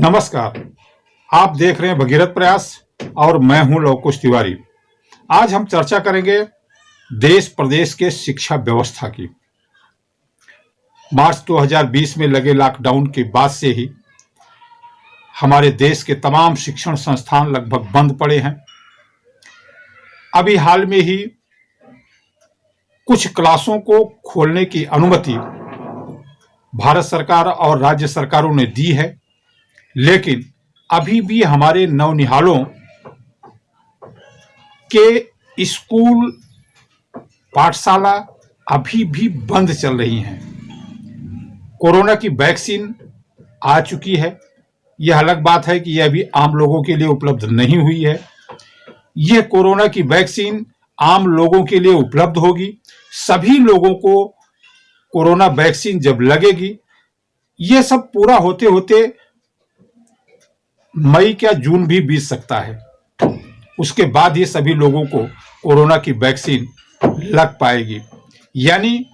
नमस्कार। आप देख रहे हैं भगीरथ प्रयास और मैं हूं लव कुश तिवारी। आज हम चर्चा करेंगे देश प्रदेश के शिक्षा व्यवस्था की। मार्च 2020 में लगे लॉकडाउन के बाद से ही हमारे देश के तमाम शिक्षण संस्थान लगभग बंद पड़े हैं। अभी हाल में ही कुछ क्लासों को खोलने की अनुमति भारत सरकार और राज्य सरकारों ने दी है, लेकिन अभी भी हमारे नवनिहालों के स्कूल पाठशाला अभी भी बंद चल रही हैं। कोरोना की वैक्सीन आ चुकी है। यह अलग बात है कि यह अभी आम लोगों के लिए उपलब्ध नहीं हुई है। यह कोरोना की वैक्सीन आम लोगों के लिए उपलब्ध होगी। सभी लोगों को कोरोना वैक्सीन जब लगेगी, यह सब पूरा होते होते मई क्या जून भी बीत सकता है। उसके बाद ही सभी लोगों को कोरोना की वैक्सीन लग पाएगी। यानी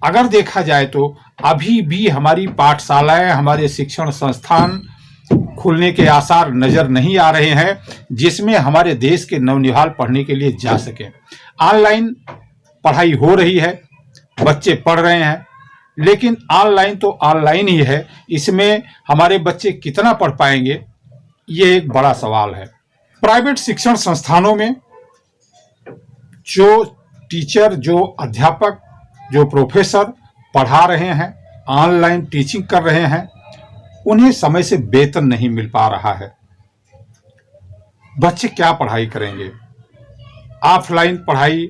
अगर देखा जाए तो अभी भी हमारी पाठशालाएं, हमारे शिक्षण संस्थान खुलने के आसार नजर नहीं आ रहे हैं, जिसमें हमारे देश के नवनिहाल पढ़ने के लिए जा सके। ऑनलाइन पढ़ाई हो रही है, बच्चे पढ़ रहे हैं, लेकिन ऑनलाइन तो ऑनलाइन ही है। इसमें हमारे बच्चे कितना पढ़ पाएंगे, ये एक बड़ा सवाल है। प्राइवेट शिक्षण संस्थानों में जो टीचर, जो अध्यापक, जो प्रोफेसर पढ़ा रहे हैं, ऑनलाइन टीचिंग कर रहे हैं, उन्हें समय से वेतन नहीं मिल पा रहा है। बच्चे क्या पढ़ाई करेंगे? ऑफलाइन पढ़ाई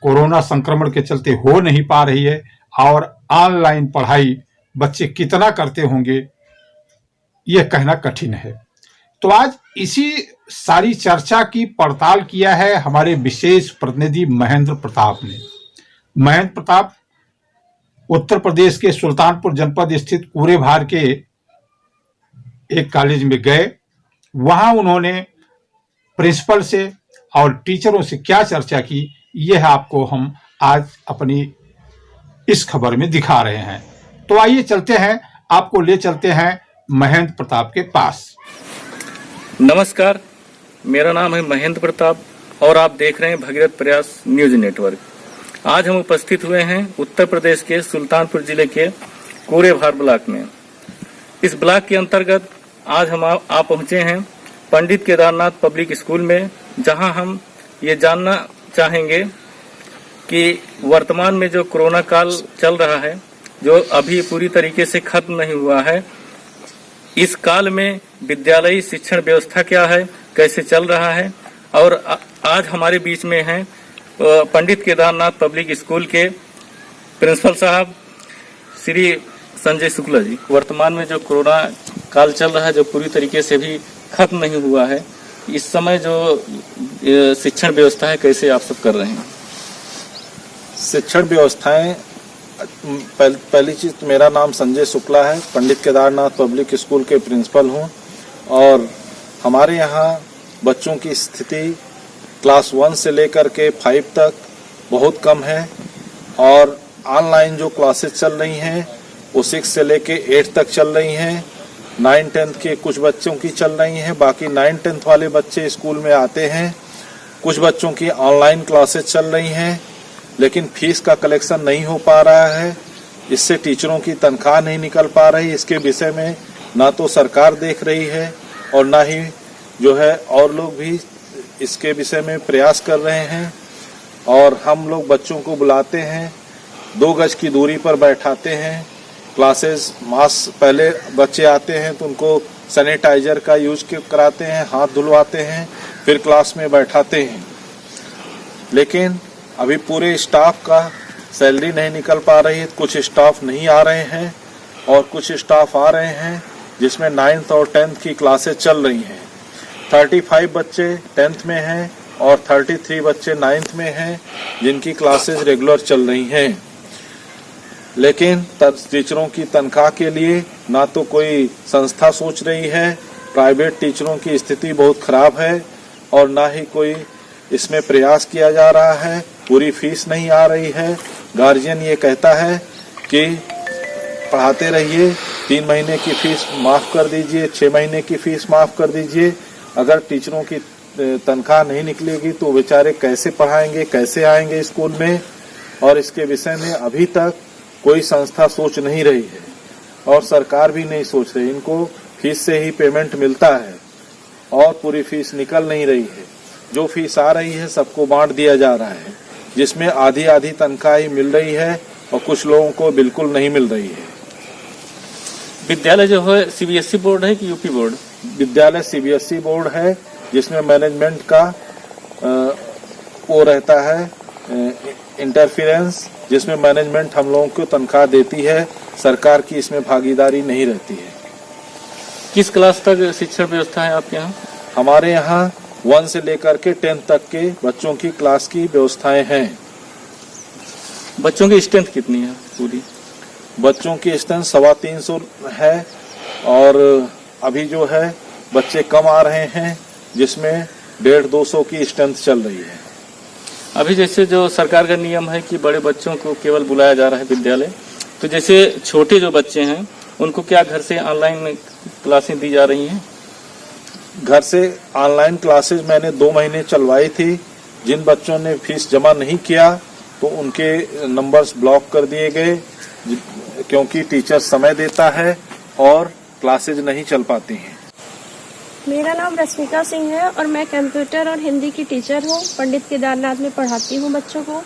कोरोना संक्रमण के चलते हो नहीं पा रही है और ऑनलाइन पढ़ाई बच्चे कितना करते होंगे, यह कहना कठिन है। तो आज इसी सारी चर्चा की पड़ताल किया है हमारे विशेष प्रतिनिधि महेंद्र प्रताप ने। महेंद्र प्रताप उत्तर प्रदेश के सुल्तानपुर जनपद स्थित कूरे भार के एक कॉलेज में गए। वहां उन्होंने प्रिंसिपल से और टीचरों से क्या चर्चा की, यह आपको हम आज अपनी इस खबर में दिखा रहे हैं। तो आइए चलते हैं, आपको ले चलते हैं महेंद्र प्रताप के पास। नमस्कार, मेरा नाम है महेंद्र प्रताप और आप देख रहे हैं भगीरथ प्रयास न्यूज नेटवर्क। आज हम उपस्थित हुए हैं उत्तर प्रदेश के सुल्तानपुर जिले के कूरे भार ब्लॉक में। इस ब्लॉक के अंतर्गत आज हम आप पहुंचे हैं पंडित केदारनाथ पब्लिक स्कूल में, जहां हम ये जानना चाहेंगे कि वर्तमान में जो कोरोना काल चल रहा है, जो अभी पूरी तरीके से खत्म नहीं हुआ है, इस काल में विद्यालयी शिक्षण व्यवस्था क्या है, कैसे चल रहा है। और आज हमारे बीच में हैं पंडित केदारनाथ पब्लिक स्कूल के प्रिंसिपल साहब श्री संजय शुक्ला जी। वर्तमान में जो कोरोना काल चल रहा है, जो पूरी तरीके से भी खत्म नहीं हुआ है, इस समय जो शिक्षण व्यवस्था है, कैसे आप सब कर रहे हैं? शिक्षण व्यवस्थाएं, पहली चीज, मेरा नाम संजय शुक्ला है, पंडित केदारनाथ पब्लिक स्कूल के प्रिंसिपल हूं और हमारे यहां बच्चों की स्थिति क्लास 1 से लेकर के 5 तक बहुत कम है और ऑनलाइन जो क्लासेस चल रही हैं वो 6 से लेके 8 तक चल रही हैं। 9-10 के कुछ बच्चों की चल रही हैं, बाकी 9-10 वाले बच्चे स्कूल में आते हैं। कुछ बच्चों की ऑनलाइन क्लासेस चल रही हैं, लेकिन फीस का कलेक्शन नहीं हो पा रहा है। इससे टीचरों की तनख्वाह नहीं निकल पा रही। इसके विषय में ना तो सरकार देख रही है और ना ही जो है और लोग भी इसके विषय में प्रयास कर रहे हैं। और हम लोग बच्चों को बुलाते हैं, 2 गज की दूरी पर बैठाते हैं। क्लासेस मास्क, पहले बच्चे आते हैं तो उनको सैनिटाइजर का यूज कराते हैं, हाथ धुलवाते हैं, फिर क्लास में बैठाते हैं। लेकिन अभी पूरे स्टाफ का सैलरी नहीं निकल पा रही है। कुछ स्टाफ नहीं आ रहे हैं और कुछ स्टाफ आ रहे हैं, जिसमें 9th और 10th की क्लासेस चल रही हैं। 35 बच्चे 10th में हैं और 33 बच्चे 9th में हैं, जिनकी क्लासेस रेगुलर चल रही हैं। लेकिन टीचरों की तनख्वाह के लिए ना तो कोई संस्था सोच रही है। प्राइवेट टीचरों की स्थिति बहुत खराब है और ना ही कोई इसमें प्रयास किया जा रहा है। पूरी फीस नहीं आ रही है। गार्जियन ये कहता है कि पढ़ाते रहिए, 3 महीने की फीस माफ कर दीजिए, 6 महीने की फीस माफ कर दीजिए। अगर टीचरों की तनख्वाह नहीं निकलेगी तो बेचारे कैसे पढ़ाएंगे, कैसे आएंगे स्कूल में। और इसके विषय में अभी तक कोई संस्था सोच नहीं रही है और सरकार भी नहीं सोच रही। इनको फीस से ही पेमेंट मिलता है और पूरी फीस निकल नहीं रही है। जो फीस आ रही है सबको बांट दिया जा रहा है, जिसमें आधी आधी तनख्वाह ही मिल रही है और कुछ लोगों को बिल्कुल नहीं मिल रही है। विद्यालय जो है सीबीएसई बोर्ड है कि यूपी बोर्ड? विद्यालय सीबीएसई बोर्ड है, जिसमें मैनेजमेंट का वो रहता है इंटरफेरेंस, जिसमें मैनेजमेंट हम लोगों को तनख्वाह देती है, सरकार की इसमें भागीदारी नहीं रहती है। किस क्लास तक शिक्षण व्यवस्था है आपके यहाँ? हमारे यहाँ 1 से लेकर के 10 तक के बच्चों की क्लास की व्यवस्थाएं हैं। बच्चों की स्ट्रेंथ कितनी है पूरी? बच्चों की स्ट्रेंथ 350 है और अभी जो है बच्चे कम आ रहे हैं, जिसमें 150-200 की स्ट्रेंथ चल रही है। अभी जैसे जो सरकार का नियम है कि बड़े बच्चों को केवल बुलाया जा रहा है विद्यालय, तो जैसे छोटे जो बच्चे हैं उनको क्या घर से ऑनलाइन क्लासें दी जा रही हैं? घर से ऑनलाइन क्लासेज मैंने 2 महीने चलवाई थी। जिन बच्चों ने फीस जमा नहीं किया तो उनके नंबर्स ब्लॉक कर दिए गए, क्योंकि टीचर समय देता है और क्लासेज नहीं चल पाती हैं। मेरा नाम रश्मिका सिंह है और मैं कंप्यूटर और हिंदी की टीचर हूँ। पंडित केदारनाथ में पढ़ाती हूँ बच्चों को।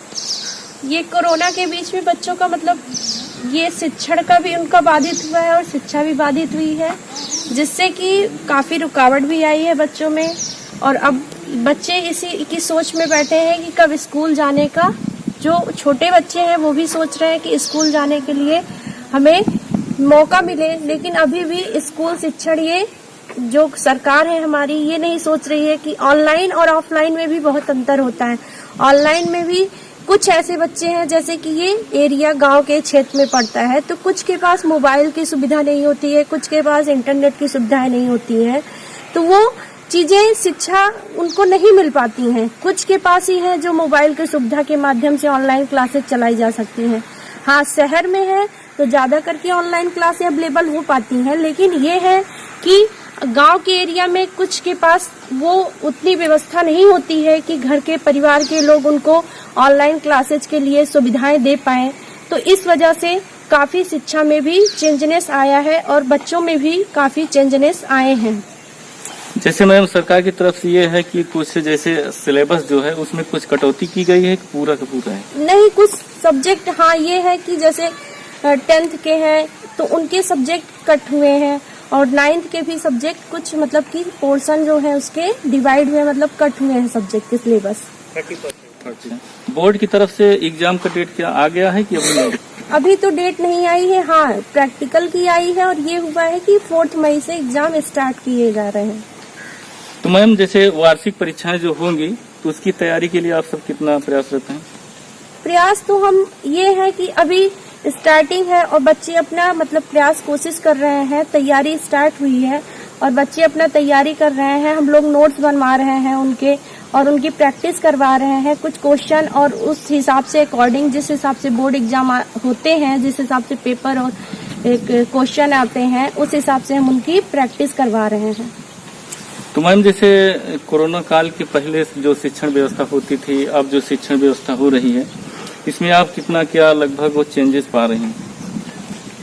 ये कोरोना के बीच में बच्चों का मतलब ये शिक्षण का भी उनका बाधित हुआ है और शिक्षा भी बाधित हुई है, जिससे कि काफी रुकावट भी आई है बच्चों में। और अब बच्चे इसी की सोच में बैठे हैं कि कब स्कूल जाने का। जो छोटे बच्चे हैं वो भी सोच रहे हैं कि स्कूल जाने के लिए हमें मौका मिले, लेकिन अभी भी स्कूल शिक्षण ये जो सरकार है हमारी ये नहीं सोच रही है कि ऑनलाइन और ऑफलाइन में भी बहुत अंतर होता है। ऑनलाइन में भी कुछ ऐसे बच्चे हैं जैसे कि ये एरिया गांव के क्षेत्र में पड़ता है, तो कुछ के पास मोबाइल की सुविधा नहीं होती है, कुछ के पास इंटरनेट की सुविधाएं नहीं होती है, तो वो चीजें शिक्षा उनको नहीं मिल पाती हैं। कुछ के पास ही है जो मोबाइल की सुविधा के माध्यम से ऑनलाइन क्लासेस चलाई जा सकती हैं। हाँ, शहर में है तो ज्यादा करके ऑनलाइन क्लासें अवेलेबल हो पाती हैं, लेकिन ये है कि गांव के एरिया में कुछ के पास वो उतनी व्यवस्था नहीं होती है कि घर के परिवार के लोग उनको ऑनलाइन क्लासेज के लिए सुविधाएं दे पाएं। तो इस वजह से काफी शिक्षा में भी चेंजनेस आया है और बच्चों में भी काफी चेंजनेस आए हैं। जैसे मैम सरकार की तरफ से ये है कि कुछ जैसे सिलेबस जो है उसमें कुछ कटौती की गई है कि पूरा का पूरा है? नहीं, कुछ सब्जेक्ट हाँ ये है कि जैसे 10th के हैं तो उनके सब्जेक्ट कट हुए हैं और 9th के भी सब्जेक्ट कुछ मतलब कि पोर्शन जो है उसके डिवाइड हुए, मतलब कट हुए हैं सब्जेक्ट के सिलेबस। 30%। बोर्ड की तरफ से एग्जाम का डेट क्या आ गया है कि अभी नहीं? अभी तो डेट नहीं आई है। हाँ, प्रैक्टिकल की आई है और ये हुआ है कि 4 मई से एग्जाम स्टार्ट किए जा रहे हैं। तो मैम जैसे वार्षिक परीक्षाएं जो होंगी तो उसकी तैयारी के लिए आप सब कितना प्रयासरत हैं? प्रयास तो हम ये है कि अभी स्टार्टिंग है और बच्चे अपना मतलब प्रयास कोशिश कर रहे हैं। तैयारी स्टार्ट हुई है और बच्चे अपना तैयारी कर रहे हैं। हम लोग नोट्स बनवा रहे हैं उनके और उनकी प्रैक्टिस करवा रहे हैं कुछ क्वेश्चन, और उस हिसाब से अकॉर्डिंग जिस हिसाब से बोर्ड एग्जाम होते हैं, जिस हिसाब से पेपर और एक क्वेश्चन आते हैं, उस हिसाब से हम उनकी प्रैक्टिस करवा रहे हैं। तो मैम जैसे कोरोना काल के पहले जो शिक्षण व्यवस्था होती थी, अब जो शिक्षण व्यवस्था हो रही है, इसमें आप कितना क्या लगभग वो चेंजेस पा रहे हैं?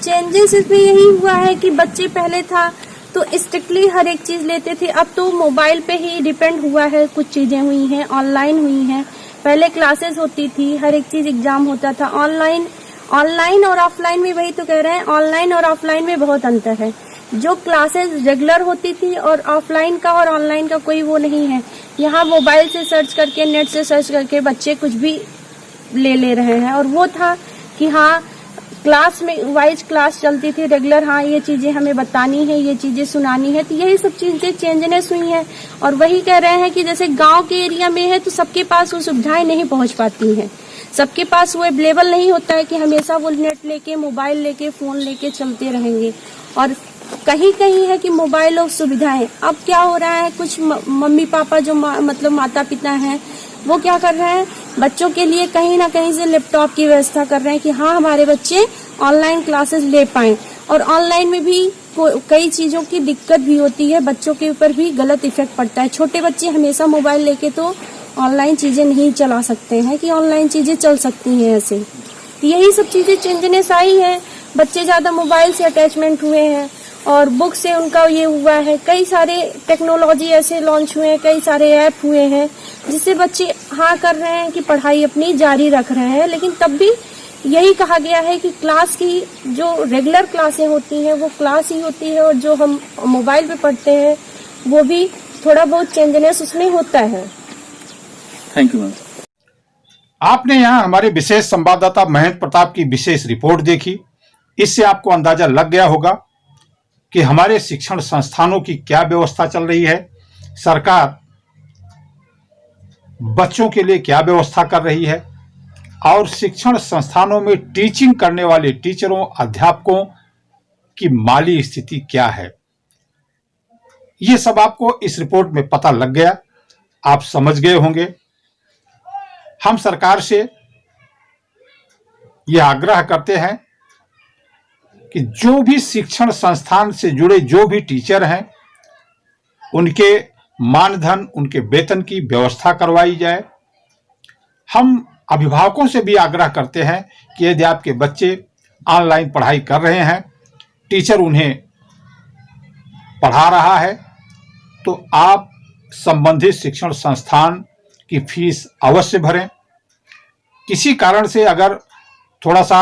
चेंजेस इसमें यही हुआ है कि बच्चे पहले था तो स्ट्रिक्टली हर एक चीज लेते थे, अब तो मोबाइल पे ही डिपेंड हुआ है। कुछ चीजें हुई हैं, ऑनलाइन हुई हैं। पहले क्लासेस होती थी, हर एक चीज एग्जाम होता था ऑनलाइन और ऑफलाइन में। वही तो कह रहे हैं, ऑनलाइन और ऑफलाइन में बहुत अंतर है। जो क्लासेस रेगुलर होती थी और ऑफलाइन का और ऑनलाइन का कोई वो नहीं है। यहाँ मोबाइल से सर्च करके, नेट से सर्च करके बच्चे कुछ भी ले रहे हैं। और वो था कि हाँ क्लास में वाइज क्लास चलती थी रेगुलर, हाँ ये चीजें हमें बतानी है, ये चीजें सुनानी है। तो यही सब चीजें चेंजनेस हुई हैं। और वही कह रहे हैं कि जैसे गांव के एरिया में है तो सबके पास वो सुविधाएं नहीं पहुंच पाती हैं, सबके पास वो अवेलेबल नहीं होता है कि हमेशा वो नेट लेके, मोबाइल लेके, फोन लेके चलते रहेंगे। और कहीं कहीं है कि मोबाइल और सुविधाएं, अब क्या हो रहा है, कुछ मम्मी पापा जो मतलब माता पिता हैं वो क्या कर रहे हैं, बच्चों के लिए कहीं ना कहीं से लैपटॉप की व्यवस्था कर रहे हैं कि हाँ हमारे बच्चे ऑनलाइन क्लासेस ले पाएं। और ऑनलाइन में भी कई चीजों की दिक्कत भी होती है, बच्चों के ऊपर भी गलत इफेक्ट पड़ता है। छोटे बच्चे हमेशा मोबाइल लेके तो ऑनलाइन चीजें नहीं चला सकते हैं कि ऑनलाइन चीजें चल सकती हैं ऐसे। यही सब चीजें चेंजनेस आई है, बच्चे ज्यादा मोबाइल से अटैचमेंट हुए हैं और बुक से उनका ये हुआ है। कई सारे टेक्नोलॉजी ऐसे लॉन्च हुए हैं, कई सारे ऐप हुए हैं जिससे बच्चे हाँ कर रहे हैं कि पढ़ाई अपनी जारी रख रहे हैं, लेकिन तब भी यही कहा गया है कि क्लास की जो रेगुलर क्लासें होती हैं वो क्लास ही होती है और जो हम मोबाइल पे पढ़ते हैं वो भी थोड़ा बहुत चेंजनेस उसमें होता है। Thank you ma'am. आपने यहाँ हमारे विशेष संवाददाता महेंद्र प्रताप की विशेष रिपोर्ट देखी। इससे आपको अंदाजा लग गया होगा कि हमारे शिक्षण संस्थानों की क्या व्यवस्था चल रही है, सरकार बच्चों के लिए क्या व्यवस्था कर रही है और शिक्षण संस्थानों में टीचिंग करने वाले टीचरों, अध्यापकों की माली स्थिति क्या है। ये सब आपको इस रिपोर्ट में पता लग गया, आप समझ गए होंगे। हम सरकार से यह आग्रह करते हैं कि जो भी शिक्षण संस्थान से जुड़े जो भी टीचर हैं उनके मानधन, उनके वेतन की व्यवस्था करवाई जाए। हम अभिभावकों से भी आग्रह करते हैं कि यदि आपके बच्चे ऑनलाइन पढ़ाई कर रहे हैं, टीचर उन्हें पढ़ा रहा है, तो आप संबंधित शिक्षण संस्थान की फीस अवश्य भरें। किसी कारण से अगर थोड़ा सा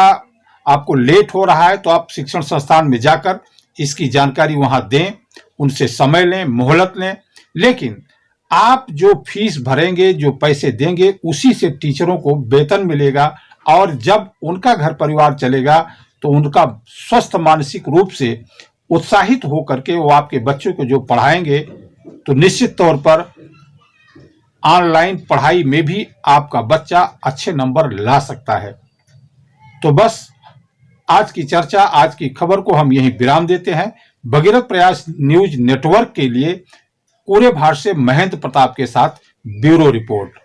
आपको लेट हो रहा है तो आप शिक्षण संस्थान में जाकर इसकी जानकारी वहां दें, उनसे समय लें, मोहलत लें, लेकिन आप जो फीस भरेंगे, जो पैसे देंगे, उसी से टीचरों को वेतन मिलेगा और जब उनका घर परिवार चलेगा तो उनका स्वस्थ मानसिक रूप से उत्साहित होकर के वो आपके बच्चों को जो पढ़ाएंगे तो निश्चित तौर पर ऑनलाइन पढ़ाई में भी आपका बच्चा अच्छे नंबर ला सकता है। तो बस आज की चर्चा, आज की खबर को हम यहीं विराम देते हैं। भगीरथ प्रयास न्यूज नेटवर्क के लिए पूरे भारत से महेंद्र प्रताप के साथ ब्यूरो रिपोर्ट।